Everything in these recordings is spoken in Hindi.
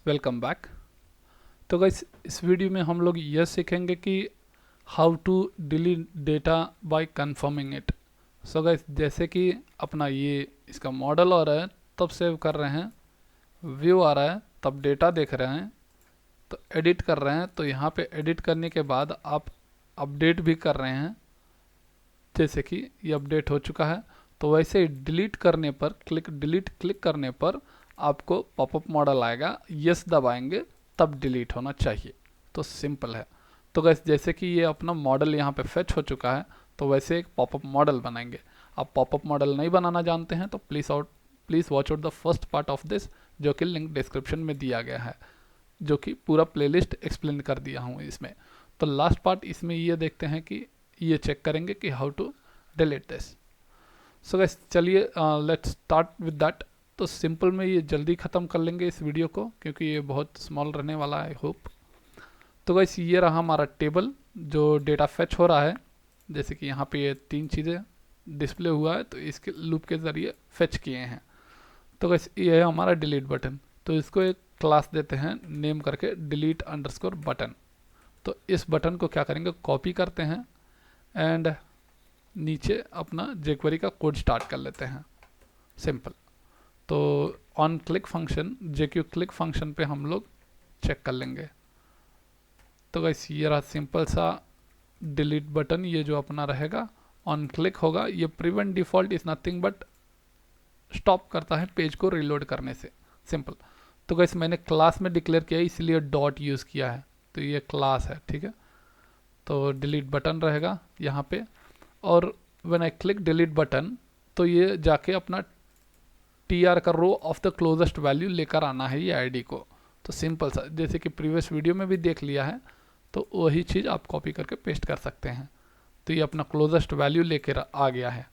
Welcome back. तो गाइस इस वीडियो में हम लोग यह सीखेंगे कि how to delete data by confirming it. So guys जैसे कि अपना ये इसका मॉडल आ रहा है तब सेव कर रहे हैं, व्यू आ रहा है तब डेटा देख रहे हैं, तो एडिट कर रहे हैं तो यहाँ पे एडिट करने के बाद आप अपडेट भी कर रहे हैं। जैसे कि ये अपडेट हो चुका है तो वैसे ही डिलीट करने पर डिलीट क्लिक करने पर आपको पॉपअप मॉडल आएगा, यस दबाएंगे तब डिलीट होना चाहिए। तो सिंपल है। तो गैस जैसे कि ये अपना मॉडल यहाँ पे फेच हो चुका है तो वैसे एक पॉपअप मॉडल बनाएंगे। आप पॉपअप मॉडल नहीं बनाना जानते हैं तो please watch out the first part of this, जो कि लिंक डिस्क्रिप्शन में दिया गया है, जो कि पूरा प्लेलिस्ट एक्सप्लेन कर दिया हूँ इसमें। तो लास्ट पार्ट इसमें ये देखते हैं कि ये चेक करेंगे कि how to delete this. So guys चलिए लेट्स स्टार्ट विद दैट। तो सिंपल में ये जल्दी ख़त्म कर लेंगे इस वीडियो को क्योंकि ये बहुत स्मॉल रहने वाला है, आई होप। तो गाइस ये रहा हमारा टेबल जो डेटा फेच हो रहा है। जैसे कि यहाँ पे ये तीन चीज़ें डिस्प्ले हुआ है तो इसके लूप के ज़रिए फेच किए हैं। तो गाइस ये है हमारा डिलीट बटन। तो इसको एक क्लास देते हैं नेम करके डिलीट अंडरस्कोर बटन। तो इस बटन को क्या करेंगे, कॉपी करते हैं एंड नीचे अपना jQuery का कोड स्टार्ट कर लेते हैं। सिंपल। तो on click function JQ click function पे हम लोग चेक कर लेंगे। तो गाइस ये रहा सिंपल सा डिलीट बटन, ये जो अपना रहेगा ऑन क्लिक होगा। ये prevent default is nothing but stop करता है पेज को रिलोड करने से। सिंपल। तो गाइस मैंने क्लास में डिक्लेयर किया इसलिए डॉट यूज़ किया है, तो ये क्लास है, ठीक है। तो डिलीट बटन रहेगा यहाँ पे, और when I click delete button तो ये जाके अपना TR का row of the closest value लेकर आना है ये आईडी को। तो सिंपल सा, जैसे कि प्रीवियस वीडियो में भी देख लिया है, तो वही चीज़ आप कॉपी करके पेस्ट कर सकते हैं। तो ये अपना क्लोजेस्ट वैल्यू लेकर आ गया है।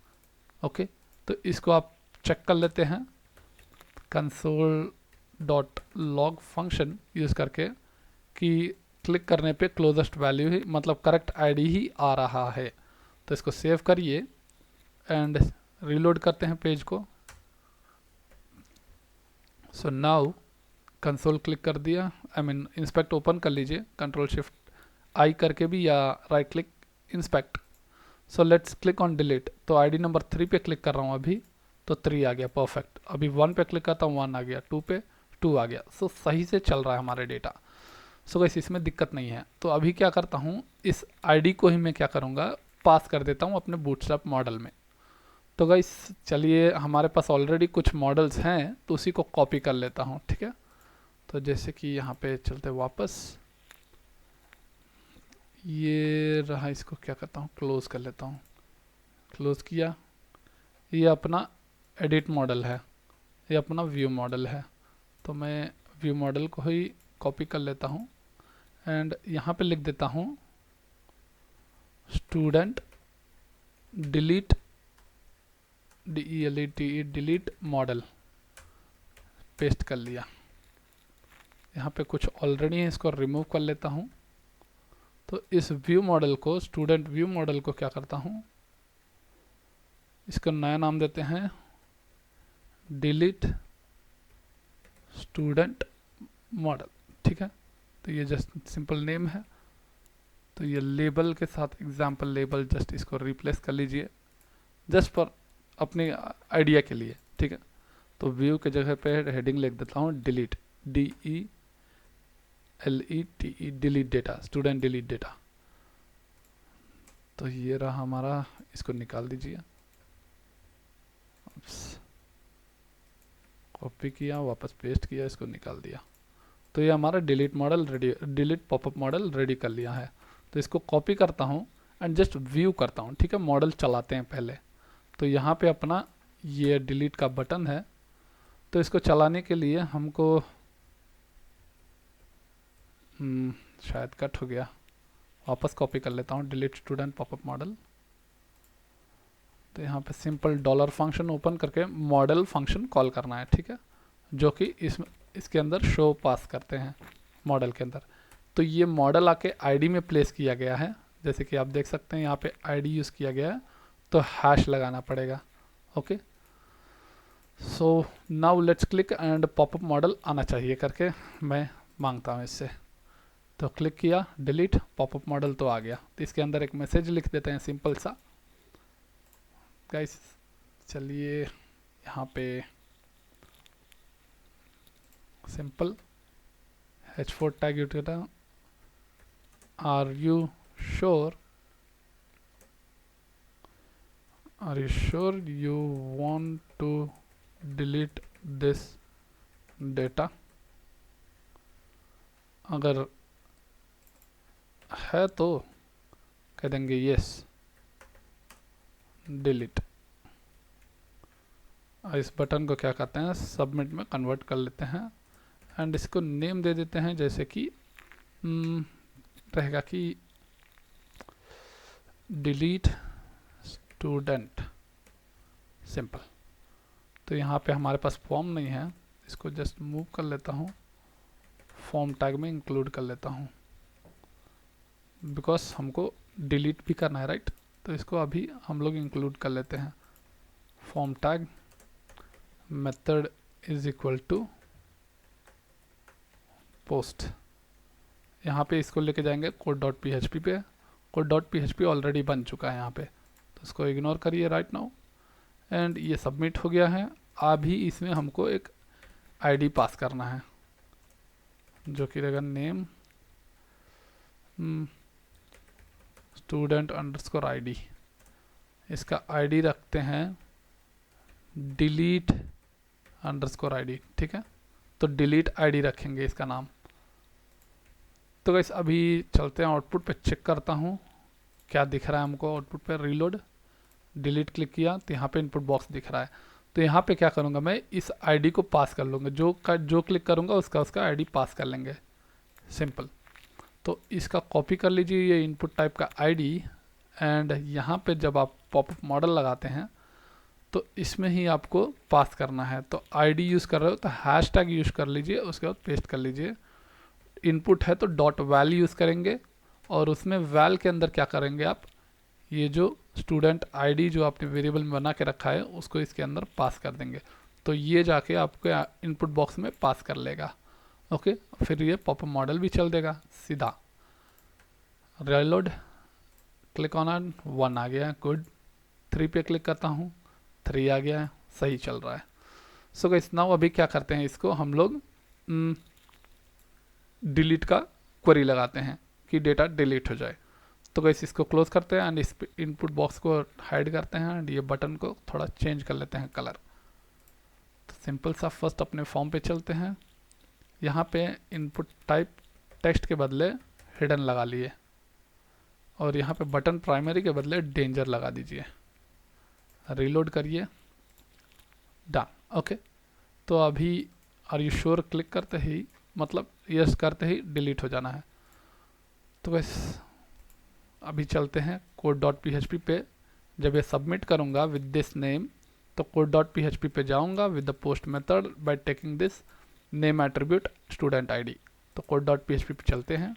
ओके, तो इसको आप चेक कर लेते हैं console.log फंक्शन यूज़ करके कि क्लिक करने पे क्लोजेस्ट वैल्यू ही मतलब करेक्ट आईडी ही आ रहा है। तो इसको सेव करिए एंड रीलोड करते हैं पेज को। सो नाउ कंसोल क्लिक कर दिया, आई मीन इंस्पेक्ट ओपन कर लीजिए, कंट्रोल शिफ्ट आई करके भी, या right click inspect. So let's click on delete. तो आईडी नंबर 3 पे क्लिक कर रहा हूँ अभी, तो 3 आ गया, परफेक्ट। अभी 1 पे क्लिक करता हूँ, 1 आ गया, 2 पे 2 आ गया। सो सही से चल रहा है हमारे डेटा। सो गाइस इसमें दिक्कत नहीं है। तो अभी क्या करता हूँ, इस आईडी को ही मैं क्या करूँगा, पास कर देता हूँ अपने बूटस्ट्रैप मॉडल में। तो गाइस चलिए हमारे पास ऑलरेडी कुछ मॉडल्स हैं तो उसी को कॉपी कर लेता हूँ, ठीक है। तो जैसे कि यहाँ पे चलते वापस, ये रहा, इसको क्या करता हूँ, क्लोज कर लेता हूँ। क्लोज किया। ये अपना एडिट मॉडल है, ये अपना व्यू मॉडल है। तो मैं व्यू मॉडल को ही कॉपी कर लेता हूँ एंड यहाँ पे लिख देता हूँ student delete DELETE delete model, paste कर लिया। यहाँ पे कुछ ऑलरेडी है, इसको रिमूव कर लेता हूँ। तो इस व्यू मॉडल को, स्टूडेंट व्यू मॉडल को क्या करता हूँ, इसका नया नाम देते हैं डिलीट स्टूडेंट मॉडल, ठीक है। तो ये जस्ट सिंपल नेम है। तो ये लेबल के साथ एग्जाम्पल लेबल, जस्ट इसको रिप्लेस कर लीजिए, जस्ट फॉर अपने आइडिया के लिए, ठीक है। तो व्यू के जगह पे हेडिंग लिख देता हूँ delete, DELETE, delete data, student delete data. तो ये रहा हमारा, इसको निकाल दीजिए। कॉपी किया, वापस पेस्ट किया, इसको निकाल दिया। तो ये हमारा delete model ready, delete popup model ready कर लिया है। तो इसको कॉपी करता हूँ एंड जस्ट व्यू करता हूँ, ठीक है। मॉडल चलाते हैं पहले। तो यहाँ पे अपना ये डिलीट का बटन है। तो इसको चलाने के लिए हमको शायद कट हो गया, वापस कॉपी कर लेता हूँ, डिलीट स्टूडेंट पॉपअप मॉडल। तो यहाँ पे सिंपल डॉलर फंक्शन ओपन करके मॉडल फंक्शन कॉल करना है, ठीक है, जो कि इसके अंदर शो पास करते हैं मॉडल के अंदर। तो ये मॉडल आके आईडी में प्लेस किया गया है, जैसे कि आप देख सकते हैं यहाँ पे आईडी यूज़ किया गया है, तो हैश लगाना पड़ेगा। Okay, so now let's click and popup model आना चाहिए करके मैं मांगता हूँ इससे। तो क्लिक किया, डिलीट, पॉपअप मॉडल तो आ गया। तो इसके अंदर एक मैसेज लिख देते हैं सिंपल सा। गाइस चलिए यहाँ पे simple h4 tag utility, are you sure you want to delete this data। अगर है तो कह देंगे यस, डिलीट। इस बटन को क्या कहते हैं, सबमिट में कन्वर्ट कर लेते हैं एंड इसको नेम दे देते हैं, जैसे कि रहेगा कि डिलीट स्टूडेंट, सिंपल। तो यहाँ पे हमारे पास फॉर्म नहीं है, इसको जस्ट मूव कर लेता हूँ, फॉर्म टैग में इंक्लूड कर लेता हूँ, बिकॉज हमको डिलीट भी करना है, राइट। तो इसको अभी हम लोग इंक्लूड कर लेते हैं। Form tag method is equal to post. यहाँ पे इसको लेके जाएंगे code.php पे। code.php ऑलरेडी बन चुका है यहाँ पे, तो इसको इग्नोर करिए राइट नाउ। एंड ये सबमिट हो गया है। अभी इसमें हमको एक आईडी पास करना है, जो कि रहेगा नेम स्टूडेंट अंडरस्कोर आईडी। इसका आईडी रखते हैं डिलीट अंडरस्कोर आईडी, ठीक है। तो डिलीट आईडी रखेंगे इसका नाम। तो गाइस अभी चलते हैं आउटपुट पे, चेक करता हूँ क्या दिख रहा है हमको आउटपुट पे। रीलोड, डिलीट क्लिक किया तो यहाँ पे इनपुट बॉक्स दिख रहा है। तो यहाँ पे क्या करूँगा, मैं इस आईडी को पास कर लूँगा, जो क्लिक करूँगा उसका आईडी पास कर लेंगे, सिंपल। तो इसका कॉपी कर लीजिए ये इनपुट टाइप का आईडी, एंड यहाँ पे जब आप पॉपअप मॉडल लगाते हैं तो इसमें ही आपको पास करना है। तो आईडी यूज़ कर रहे हो तो हैश टैग यूज़ कर लीजिए, उसके बाद पेस्ट कर लीजिए। इनपुट है तो डॉट वैल यूज़ करेंगे, और उसमें वैल के अंदर क्या करेंगे आप, ये जो स्टूडेंट आईडी जो आपने वेरिएबल में बना के रखा है उसको इसके अंदर पास कर देंगे। तो ये जाके आपके इनपुट बॉक्स में पास कर लेगा। ओके, फिर ये पॉपअप मॉडल भी चल देगा सीधा। रीलोड, क्लिक ऑन 1 आ गया, गुड। 3 पे क्लिक करता हूँ, 3 आ गया है, सही चल रहा है। सो गाइस नाउ अभी क्या करते हैं, इसको हम लोग डिलीट का क्वेरी लगाते हैं कि डेटा डिलीट हो जाए। तो गाइस इसको क्लोज करते हैं एंड इस इनपुट बॉक्स को हाइड करते हैं एंड ये बटन को थोड़ा चेंज कर लेते हैं कलर। तो सिंपल सा फर्स्ट अपने फॉर्म पे चलते हैं। यहाँ पे इनपुट टाइप टेक्स्ट के बदले हिडन लगा लिए, और यहाँ पे बटन प्राइमरी के बदले डेंजर लगा दीजिए। रीलोड करिए, डन। ओके, तो अभी आर यू श्योर क्लिक करते ही, मतलब यस करते ही डिलीट हो जाना है। तो बस अभी चलते हैं code.php पे। जब ये सबमिट करूँगा विद दिस नेम, तो code.php पे जाऊँगा with the post method by taking this name attribute student ID. तो code.php पे चलते हैं।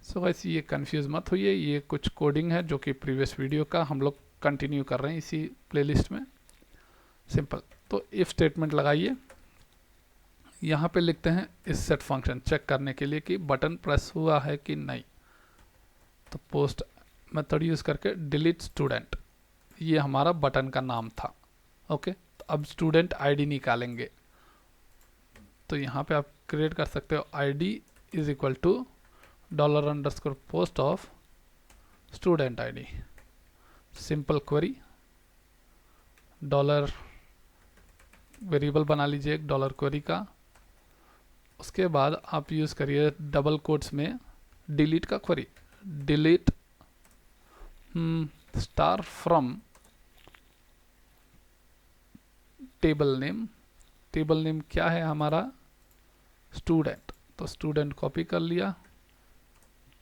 सो गाइस ये कंफ्यूज मत होइए, ये कुछ कोडिंग है जो कि प्रीवियस वीडियो का हम लोग कंटिन्यू कर रहे हैं इसी प्लेलिस्ट में, सिंपल। तो इफ स्टेटमेंट लगाइए, यहाँ पे लिखते हैं इस सेट फंक्शन चेक करने के लिए कि बटन प्रेस हुआ है कि नहीं। तो पोस्ट मेथड यूज़ करके डिलीट स्टूडेंट, ये हमारा बटन का नाम था। ओके, तो अब स्टूडेंट आईडी निकालेंगे। तो यहाँ पे आप क्रिएट कर सकते हो ID is equal to $_ post of student ID, simple query. Dollar variable बना लीजिए एक डॉलर क्वेरी का। उसके बाद आप यूज़ करिए डबल कोट्स में डिलीट का query, delete star from table name. Table name क्या है हमारा, स्टूडेंट। तो स्टूडेंट कॉपी कर लिया,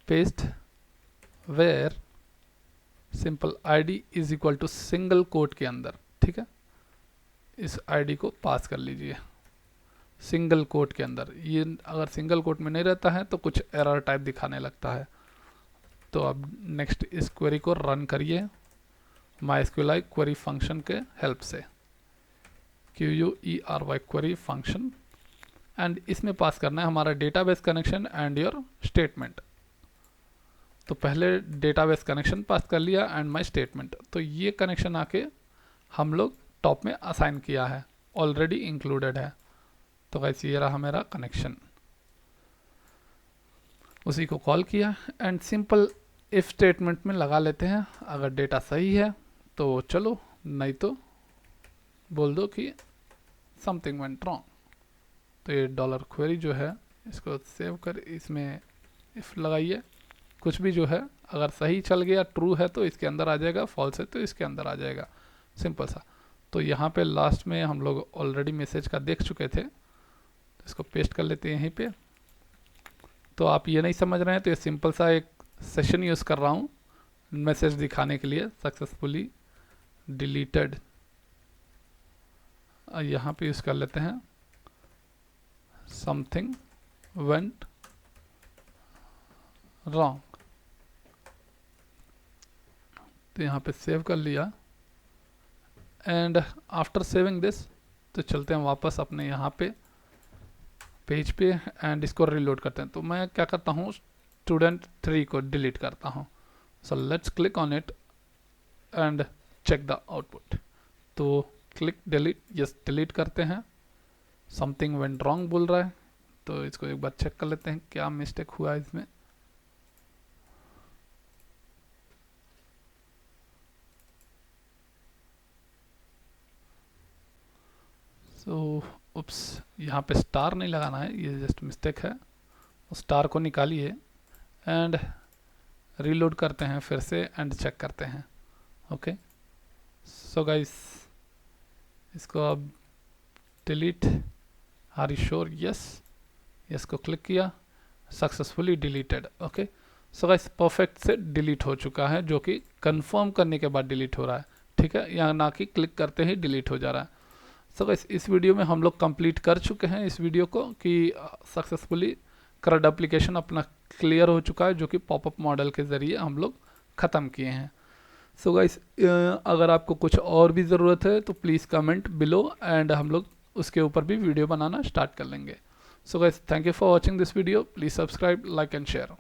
paste, where simple ID is equal to single quote के अंदर, ठीक है। इस आईडी को पास कर लीजिए सिंगल कोट के अंदर। ये अगर सिंगल कोट में नहीं रहता है तो कुछ एरर टाइप दिखाने लगता है। तो अब नेक्स्ट इस क्वेरी को रन करिए MySQL क्वेरी फंक्शन के हेल्प से। QUERY क्वेरी फंक्शन, एंड इसमें पास करना है हमारा database connection and your statement. तो पहले डेटाबेस कनेक्शन पास कर लिया एंड माय स्टेटमेंट, तो ये कनेक्शन आके हम लोग टॉप में असाइन किया है, ऑलरेडी इंक्लूडेड है। तो गाइस ये रहा मेरा कनेक्शन, उसी को कॉल किया एंड सिंपल इफ स्टेटमेंट में लगा लेते हैं। अगर डेटा सही है तो चलो, नहीं तो बोल दो कि समथिंग वेंट रॉन्ग। तो ये डॉलर क्वेरी जो है इसको सेव कर इसमें इफ लगाइए, कुछ भी जो है अगर सही चल गया ट्रू है तो इसके अंदर आ जाएगा, फॉल्स है तो इसके अंदर आ जाएगा, सिंपल सा। तो यहाँ पे लास्ट में हम लोग ऑलरेडी मैसेज का देख चुके थे, तो इसको पेस्ट कर लेते हैं यहीं पे। तो आप ये नहीं समझ रहे हैं तो ये सिंपल सा एक सेशन यूज़ कर रहा हूँ मैसेज दिखाने के लिए, सक्सेसफुली डिलीटेड। यहाँ पे यूज़ कर लेते हैं समथिंग वेंट रॉन्ग। तो यहाँ पे सेव कर लिया एंड आफ्टर सेविंग दिस तो चलते हैं वापस अपने यहाँ पे पेज पे एंड इसको रिलोड करते हैं। तो मैं क्या करता हूँ, स्टूडेंट 3 को डिलीट करता हूँ। So let's click on it and check the output. तो क्लिक डिलीट, यस डिलीट करते हैं। समथिंग वेंट रॉन्ग बोल रहा है, तो इसको एक बार चेक कर लेते हैं क्या मिस्टेक हुआ है इसमें। सो उप्स, यहाँ पे स्टार नहीं लगाना है, ये जस्ट मिस्टेक है। स्टार को निकालिए एंड रीलोड करते हैं फिर से एंड चेक करते हैं। ओके सो गाइस, इसको अब delete, are you sure, yes, yes को क्लिक किया, successfully deleted. Okay so guys perfect से डिलीट हो चुका है, जो कि कंफर्म करने के बाद डिलीट हो रहा है, ठीक है, यहाँ ना कि क्लिक करते ही डिलीट हो जा रहा है। सो गाइस इस वीडियो में हम लोग कंप्लीट कर चुके हैं इस वीडियो को कि सक्सेसफुली CRUD एप्लीकेशन अपना क्लियर हो चुका है, जो कि पॉपअप मॉडल के ज़रिए हम लोग ख़त्म किए हैं। सो गाइस अगर आपको कुछ और भी ज़रूरत है तो प्लीज़ कमेंट बिलो एंड हम लोग उसके ऊपर भी वीडियो बनाना स्टार्ट कर लेंगे। So guys thank you for watching this video, please subscribe, like and share.